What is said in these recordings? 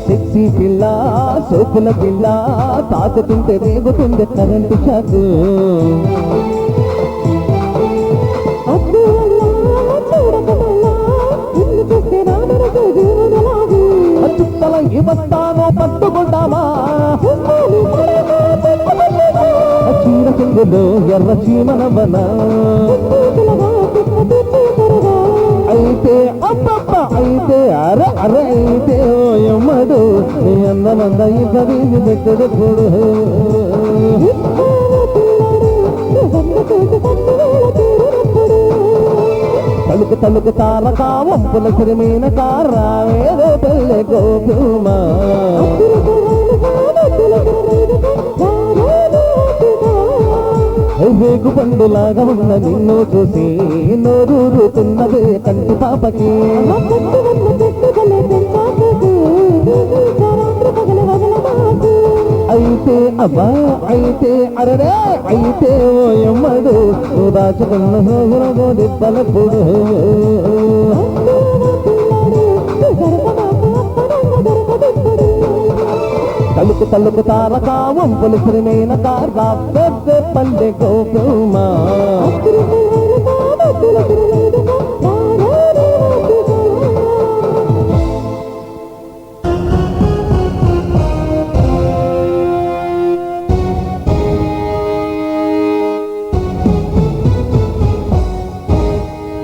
Sexy పిల్ల సోకుల పిల్ల తాకుతుంటే రేగుతుంది current షాకు చుట్టల ఇవస్తానో పట్టుకుంటామా చీర చెంగులో ఎర్ర చీమనవన అయితే అబ్బబ్బ అయితే అరే అరే అయితే ఓయమ్మడు నీ అందమంద ఇంత వీధి పెట్టడప్పుడు తలుకు తలుకు తారక వంపుల సిరిమైన కారావేదో పెళ్ళే గోపుమా వేగు పండులాగా ఉన్న నిన్ను చూసి నోరూరుతున్నదే కంటి పాపకి అయితే అబ్బా అయితే అరరే అయితే ఓయమ్మడు నువ్వు దాచుకున్న హోగురగో దిప్పలప్పుడు తలుకు తలుకు తారక వంపులు సిరిమైన కారా పెద్ద పల్లె గోపుమా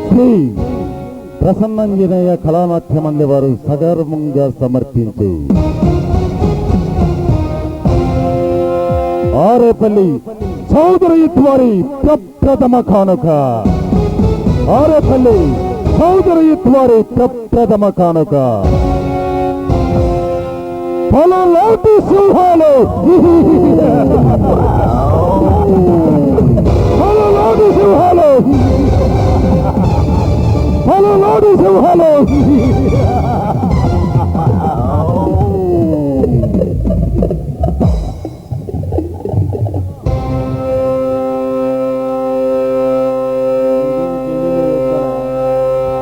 శ్రీ ప్రసన్నంజనేయ కళానాట్య మంది వారు సగర్వంగా సమర్పించే ఆరేపల్లి చౌదరి వారి ప్రప్రథమ కానుక ఆరేపల్లి చౌదరి వారి ప్రప్రథమ కానుక పలలాటి సింహాలు పలలాటి సింహాలు పలలాటి సింహాలు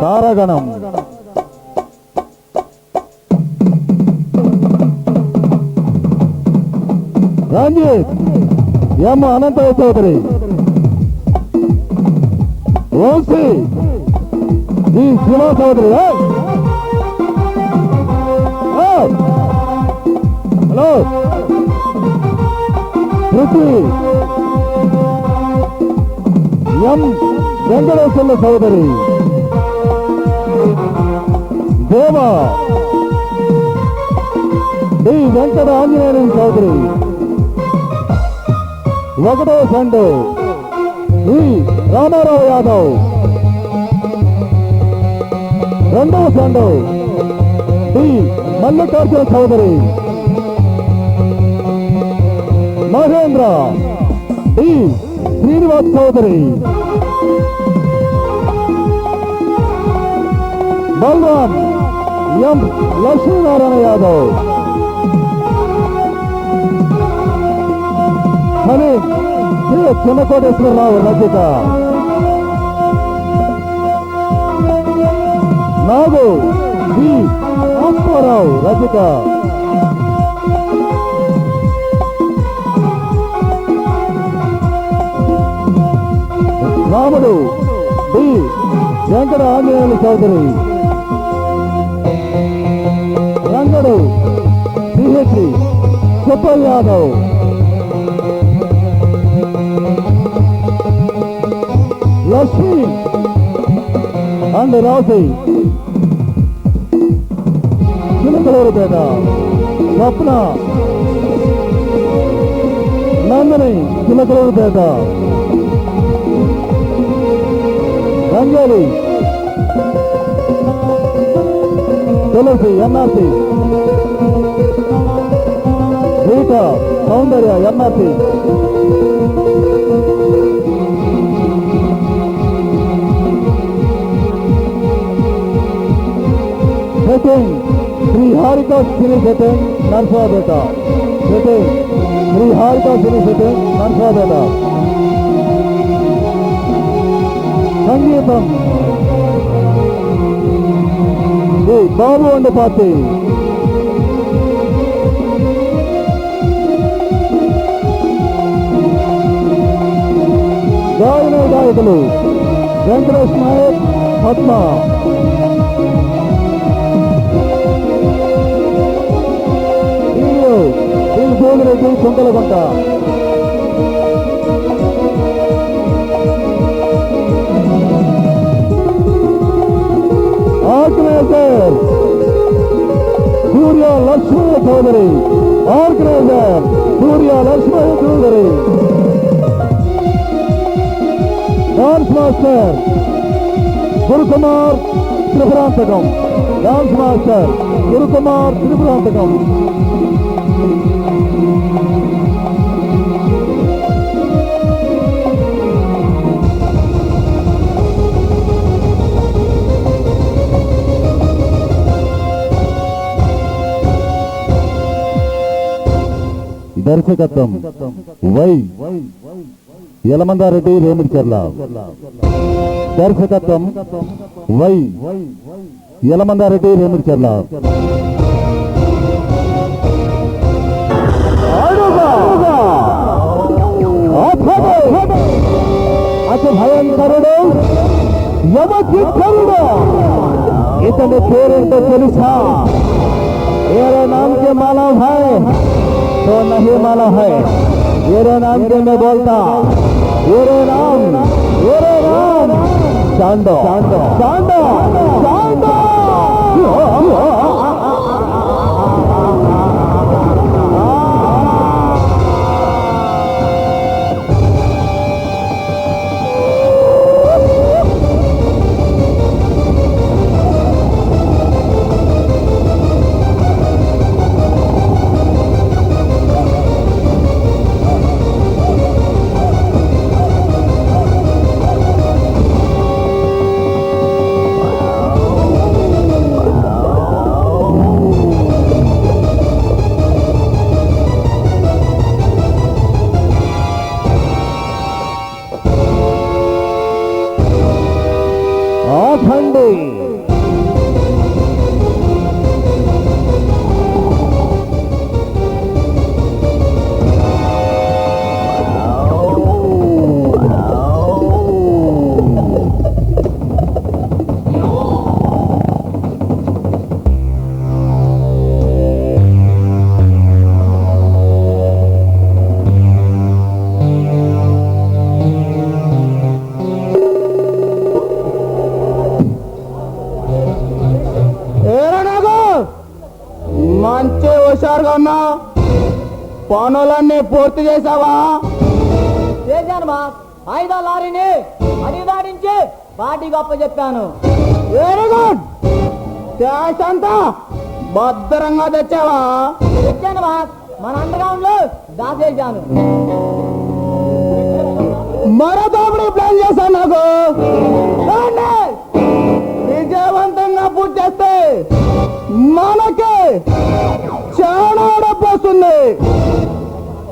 తారగణం రంజిత్ ఎం అనంతయ్య చౌదరి వంశీ ఈ శివ చౌదరి హలో పృథ్వీ ఎం వెంకటేశ్వర్ల చౌదరి దేవా డి వెంకట ఆంజనేయులు చౌదరి ఒకటో సండు ఈ రామారావు యాదవ్ రెండవ సండు D Mallikarjuna Chowdary Mahendra D Srinivas Chowdary Balaram M Lakshminarayana Yadav Saleem Sri Chinnakoteswararao రచిత నాగు వి ఆత్మారావు రచిత రాముడు డి వెంకట ఆంజనేయులు చౌదరి రంగడు సిహెచ్సి సుబ్బల్ యాదవ్ లక్ష్మి అండ్ రాజీ చిలకలూరుపేట స్వప్న నందని చిలకలూరుపేట రంగేలి Tulasi NRC Reetha Soundarya NRC setting Sri Harika cine setting Narsapet setting Sri Harika cine setting Narsapet సంగీతం శ్రీ బాబు అండ్ పార్టీ. గాయన గాయకులు Venkatesh Nayak, Padma. Bhogireddy, కుంటలగుంట. Organiser Surya Lakshmi Chowdary. Organiser Surya Lakshmi Chowdary. Dance master Gurukumar Tripurantakam. Dance master Gurukumar Tripurantakam. దర్శకత్వం వై యలమందారెడ్డి, రేమిడిచర్ల. దర్శకత్వం వై యలమందారెడ్డి, రేమిడిచర్ల. అతి భయంకరుడు, యమచిత్తరుడు. ఇతని పేరేంటో తెలుసా? मेरे नाम के मालूम है तो नहीं मालूम है. मेरे नाम के मैं बोलता. मेरे नाम चांदो चांदो चांदो चांदो. మంచి హుషారుగా ఉన్నా. పనులన్నీ పూర్తి చేసావా? చేశాను మా. 5వ లారీని అడిదాడించి పార్టీ గొప్ప చెప్పాను. Very good. క్యాష్ అంతా భద్రంగా తెచ్చావా? తెచ్చాను మా. మన అండర్గ్రౌండ్ లో దాచేశాను. మరో దోపిడీ ప్లాన్ చేశాను. నాకు విజయవంతంగా పూర్తి చేస్తే మనకి చాలా డబ్బు వస్తుంది.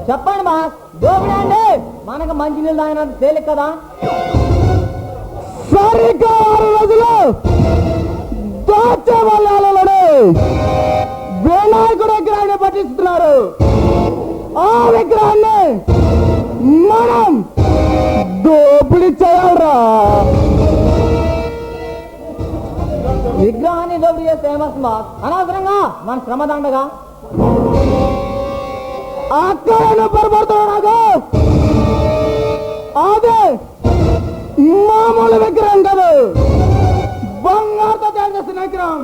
చెప్పండి మా. దోపిడీ అంటే మనకు మంచినీళ్ళు తాగినంత తేలిక కదా. సరిగ్గా 6 రోజులు దాచే వాళ్ళని వినాయకుడు విగ్రహాన్ని పట్టిస్తున్నారు. ఆ విగ్రహాన్ని మనం దోపిడీ చేయాలరా. విగ్రహాన్ని దోపిడీ చేస్తే ఏమవుతుంది మా? అనవసరంగా మన శ్రమదండగా అక్కడ పొరపడుతున్నాడు. అదే మామూలు విగ్రహం కాదు, బంగారుతో తయారు చేసిన విగ్రహం.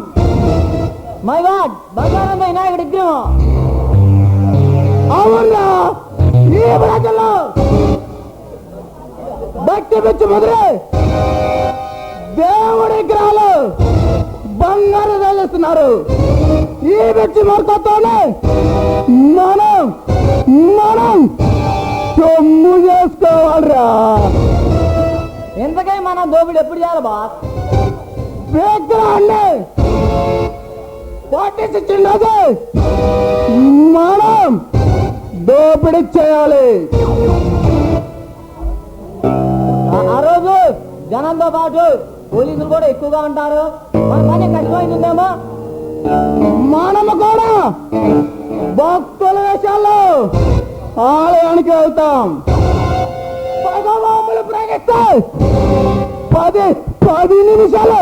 మై గాడ్, బంగారం వినాయకుడి విగ్రహం. అవునా? ఈ ప్రజల్లో భక్తి పిచ్చి ముదిరే దేవుడి విగ్రహాలు బంగారు తయారు. ఈ పిచ్చి మార్గంతోనే మనం సొమ్ము చేసుకోవాలరా. ఎందుకై మనం దోపిడీ ఎప్పుడు చేయాలి బాస్? విగ్రహాన్ని పట్టించిండదు మనం దోపిడీ చేయాలి. ఆ రోజు జనంతో పాటు పోలీసులు కూడా ఎక్కువగా ఉంటారు, మన పని కష్టమైందేమో. మనము కూడా భక్తుల వేషాల్లో ఆలయానికి వెళ్తాం. పగవాములు ప్రకటిస్తే 10 నిమిషాలు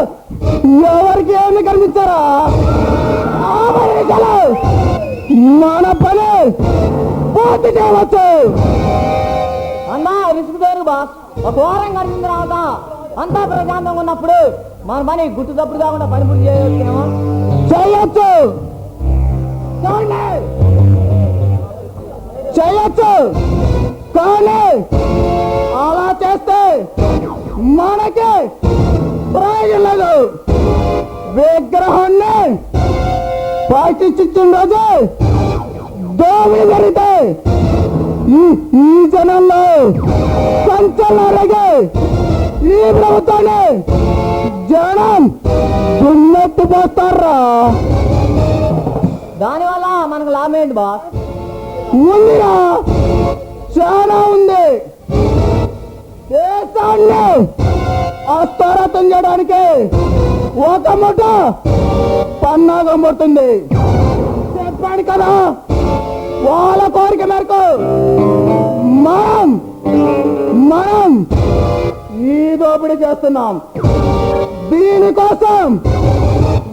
ఎవరికి ఏమి కనిపించారా? 50 నిమిషాలు మన పని పూర్తి చేయవచ్చు. అన్నా రిస్క్ పేరు బాస్. ఒక వారం గడిచిన తర్వాత అంతా ప్రశాంతంగా ఉన్నప్పుడు మన పని గుట్టు తప్పుడు కాకుండా పని పూర్తి చేయవచ్చేమో. చేయొచ్చు చేయొచ్చు, కానీ అలా చేస్తే మనకి ప్రయోజనం లేదు. విగ్రహాన్ని ప్రతిష్ఠించిన రోజు దోమిడి జరిగితే ఈ జనంలో సంచలనగా ఈ ప్రభుత్వాన్ని జనం దున్నెత్తి పోస్తారా? దానివల్ల మనకు లాభం ఏంటి బాస్? ఉందిరా, చాలా ఉంది. దేశాన్ని అస్తరతం చేయడానికి ఒక ముఠ పన్నాగం పడుతుంది. చెప్పాను కదా, వాళ్ళ కోరిక మేరకు మనం ఈ దోపిడీ చేస్తున్నాం. దీనికోసం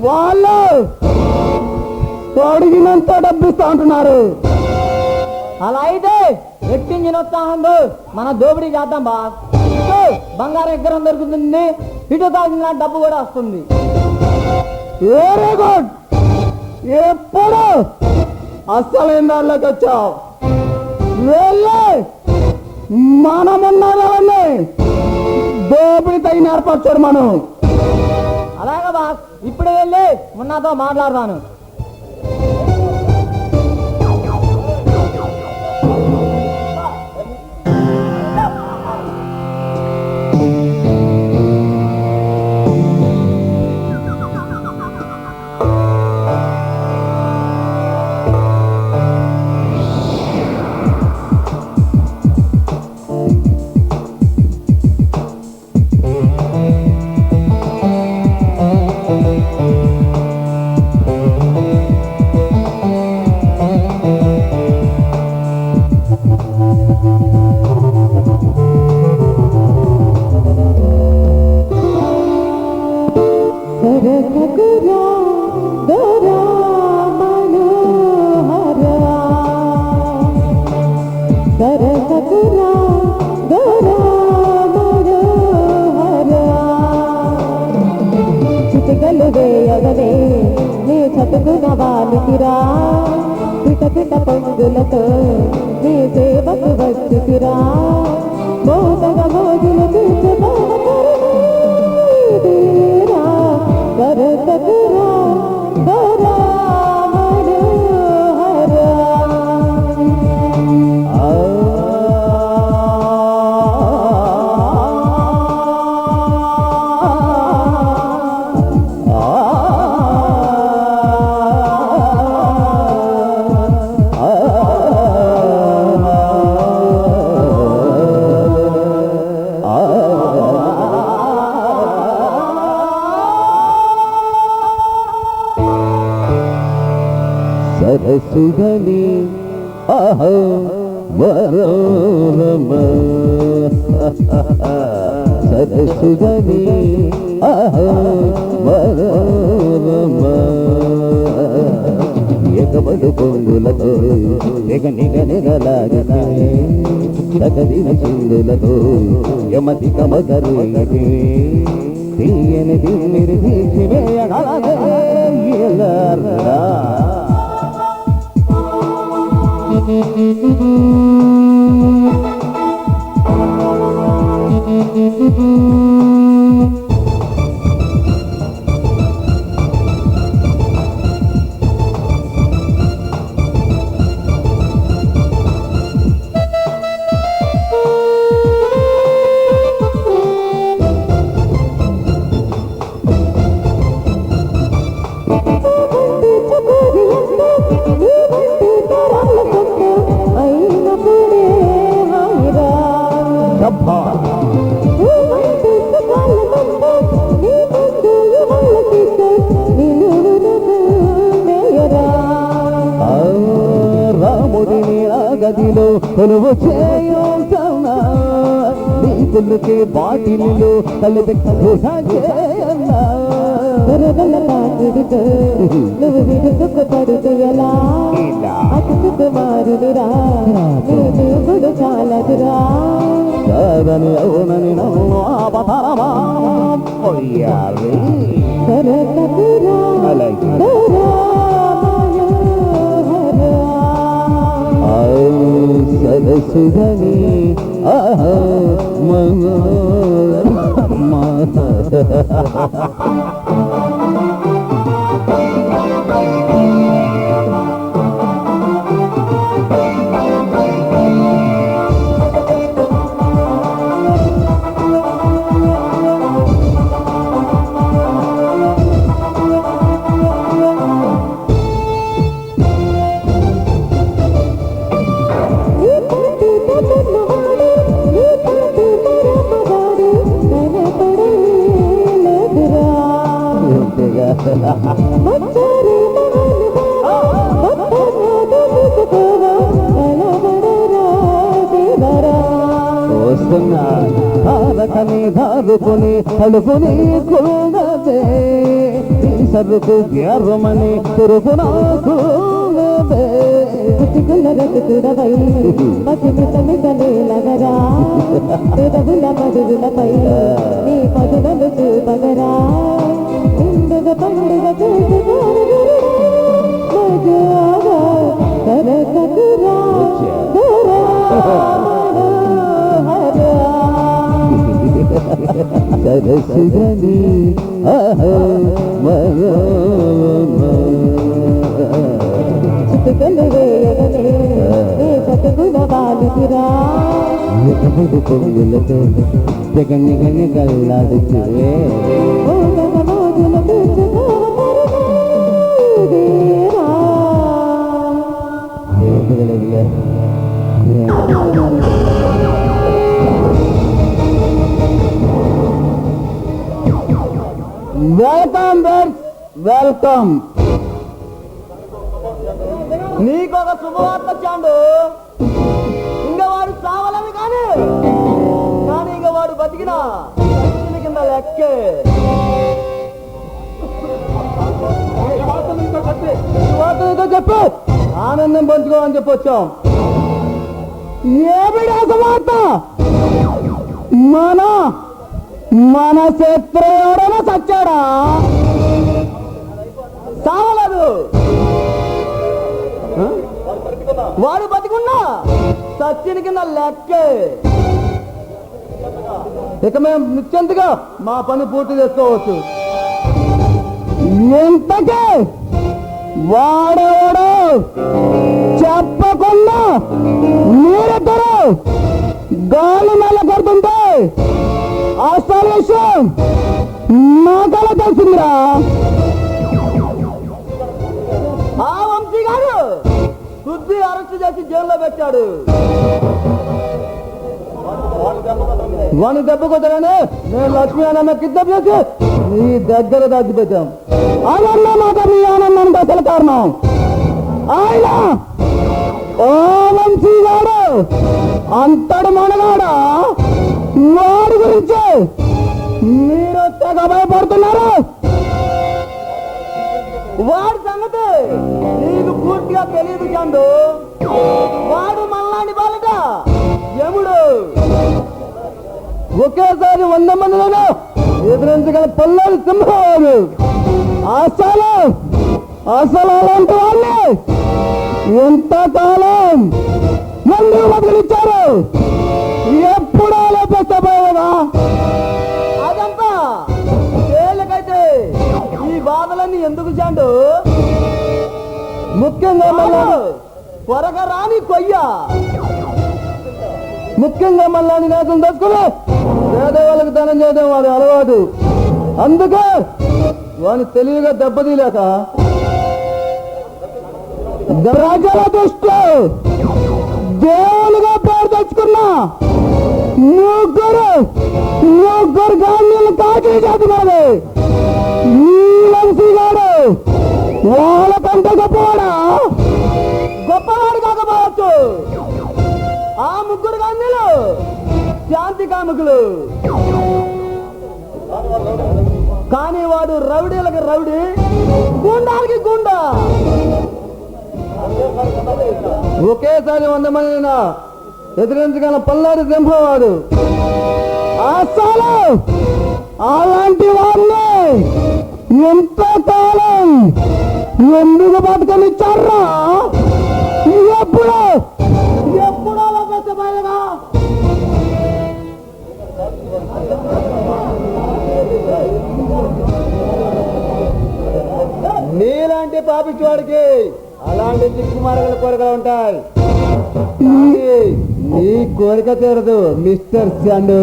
వాళ్ళు తొడిగినంత డబ్బిస్తా అంటున్నారు. అలా అయితే రెట్టించిన ఉత్సాహంతో మన దోపిడీ చేద్దాం బాస్. ఇటు బంగారం ఎగ్గరం దొరుకుతుంది, ఇటు తాగిన డబ్బు కూడా వస్తుంది. Very good. ఎప్పుడు అస్సలైన దానిలోకి వచ్చావు. వెళ్ళి మనమున్నారని దోపిడీ తగిన ఏర్పరచాడు మనం. అలాగే బాస్, ఇప్పుడు వెళ్ళి మున్నాతో మాట్లాడతాను. చిటికలువేయగనే నీ చటుకున వాలికిరా, పిట పిట పొంగులతో నీ సేవకు వచ్చుకిరా, మోసగ మోజులు తీర్చబోరా వరసకురా దొరా మనోహరా. సరసుధని అహో వరోరమ, సరసుధని అహో వరోరమ, ఎగబడు పొంగులతో ఎగ నిగ నిగలాగే సగదిన చిందులతో యమతి కమగరు తీయని తిమ్మిరి తీసివేయగలదే ఎలరా. గదిలో కొలువు చేయుతున్నా నీ పుల్లుకి బాటిల్లో కలిపి చేయన్నా వరదల తాకిడితో నువ్వు విరుచుకుపడుతూ ఎలా అతుకు మారునురా నీ దేవుడు చాలదురా కాదని అవునని నన్ను ఆపతరమా పొయ్యాలి సరసకురా అలాగే దొరా సరసుదని ధారకని ధారుకుని తలుపుని కూడదే సరుకు గ్యారమని తురుపు నాకు రతుడవై మసిమితమితలేలగరా పెదవుల పదువులపై నీ పదులను చూపగరా ఇందుగ పండుగ చేసుకోరా సరసకురా సరసుగని చితుకలు వేయగలే నీ బతుకుల బాలుకిరా పొంగులతో జగన్ని గని కల్లాడుతూ మోజులు తీర్చుకోవరా వెల్కమ్ వెల్కమ్ నీకొక శుభవార్త చాండు ఇంకా వాడు చావాలని కానీ ఇంకా వాడు బతికినా చచ్చిన కింద లెక్కే శుభవార్త చెప్పు ఆనందం పంచుకోమని చెప్పొచ్చాం ఏమిడా శుభవార్త మన మన శత్రు ఎవరైనా చచ్చాడా చావలేదు వాడు బతికున్నా సచ్చిన కింద లెక్కే ఇక మేము నిశ్చింతగా మా పని పూర్తి చేసుకోవచ్చు. ఎంతకే వాడెవడు చెప్పకుండా మీరిద్దరు గాలి నెల కొడుతుంటే అసలు విషయం నాకలా తెలిసిందిరా. ఆ వంశీ గారు శుద్ధి అరెస్ట్ చేసి జైల్లో పెట్టాడు. వాని దెబ్బ కొట్టగానే నేను లక్ష్మీ అన్న కిడ్నాప్ చేసి నీ దగ్గర దాచిపెట్టాం. అదన్న మాట మీ ఆనందానికి అసలు కారణం. ఆయన ఓ వంశీ గారు అంతడు మనగాడా, వాడి గురించి మీరు తెగ భయపడుతున్నారు. వాడి సంగతి నీకు పూర్తిగా తెలియదు చందు. వాడు మల్లాంటి బాలట యముడు. ఒకేసారి 100 మందిలోనూ ఎదురించగల పల్లెలు సింహవాడు. అసలు అలాంటి వాళ్ళని ఎంతకాలం ఎందుకు బదిలిచ్చారు? ఎప్పుడు ఆలోచిస్తపోయేదా? అదంతా తేలికైతే ఈ బాధలన్నీ ఎందుకు చాండు? ముఖ్యంగా మళ్ళా త్వరగా రాని కొయ్య. ముఖ్యంగా మళ్ళీ నేతను తెచ్చుకుని పేదవాళ్ళకి దానం చేయడం వాడి అలవాటు. అందుకే వాడిని తెలివిగా దెబ్బతీలేక రాజ్యాల దృష్టిలో దేవులుగా పేరు తెచ్చుకున్న ముగ్గురు గాంధీలు కాకి చేతున్నది. ఈ వంశీ గారు వాళ్ళకంటే గొప్పవాడా? గొప్పవాడు కాకపోవచ్చు, ముగ్గురు గాంధీలు శాంతి కాముకులు. కానీ వాడు రౌడీలకు రౌడీ, గుండాలకి గుండా. ఒకేసారి 100 మందిని ఎదిరించగల పల్లాడి సింహవాడు. అసలు అలాంటి వారిని ఎంతకాలం ఎందుకు బతకనిచ్చారా? ఎప్పుడు ఎప్పుడో అవకాశమైనగా నీలాంటి పాపించేవాడికి అలాంటి దిక్కుమార్గల కోరికలు ఉంటాయి. నీ కోరిక తీరదు మిస్టర్ చండు.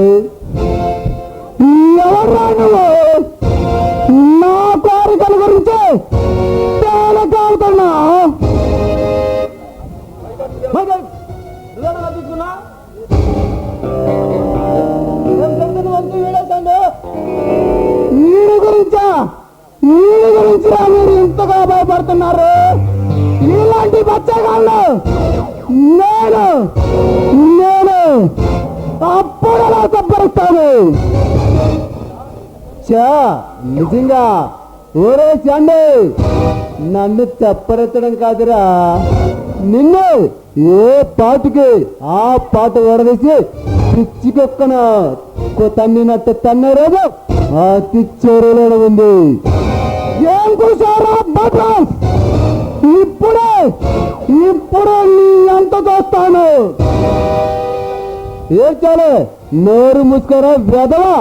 ఎవరా నువ్వు నా కోరికల గురించి తేలకావుతున్నా? వీడి గురించా మీరు ఇంతగా భయపడుతున్నారు? ఇలాంటి బచ్చగాళ్ళు నేను అప్పుడు అలా తప్పరుస్తాను. నిజంగా ఓరే చండి, నన్ను చెప్పరెత్తడం కాదురా, నిన్ను ఏ పాటుకి ఆ పాట వడదీసి పిచ్చికొక్కన తన్నినట్టు తన్నే రోజు ఆ తిచ్చోరులో ఉంది. ఏం చూసారా బట్రాస్? ఇప్పుడే నీ అంత చూస్తాను. ఏడ్చాలే, నోరు మూసుకోరా వెదవా.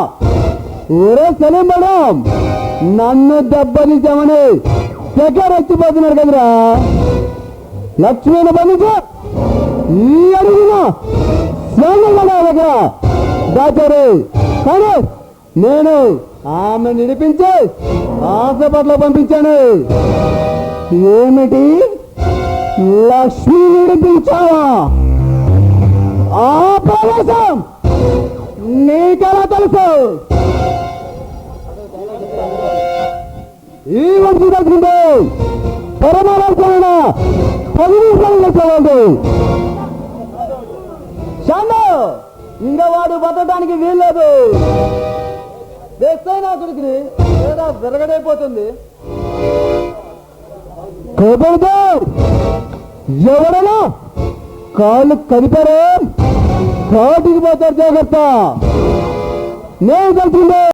ఊరే సలీం మేడం, నన్ను దెబ్బతీసామని దగ్గర వచ్చిపోతున్నారు కదరా. లక్ష్మీని బంధించి ఈ అడిగిన స్వామి దగ్గర దాచారు. కానీ నేను ఆమె నిడిపించి హాస్పిటల్లో పంపించాను. ఏమిటి? లక్ష్మి విడిపించావా? ఆ ప్రవేశం నీకెలా తెలుసు? ఈ వంశీ తగ్గుతుంది పరమారాధన 10 నిమిషాలు చూడండి. షాండు, ఇంకా వాడు బతకడానికి వీల్లేదు. వేస్తే నా కొడుకుని లేదా విరగడైపోతుంది. ఎవరైనా కాళ్ళు కదిపారో కాటికి పోతారు. జాగ్రత్త. నేను కలిసిందే.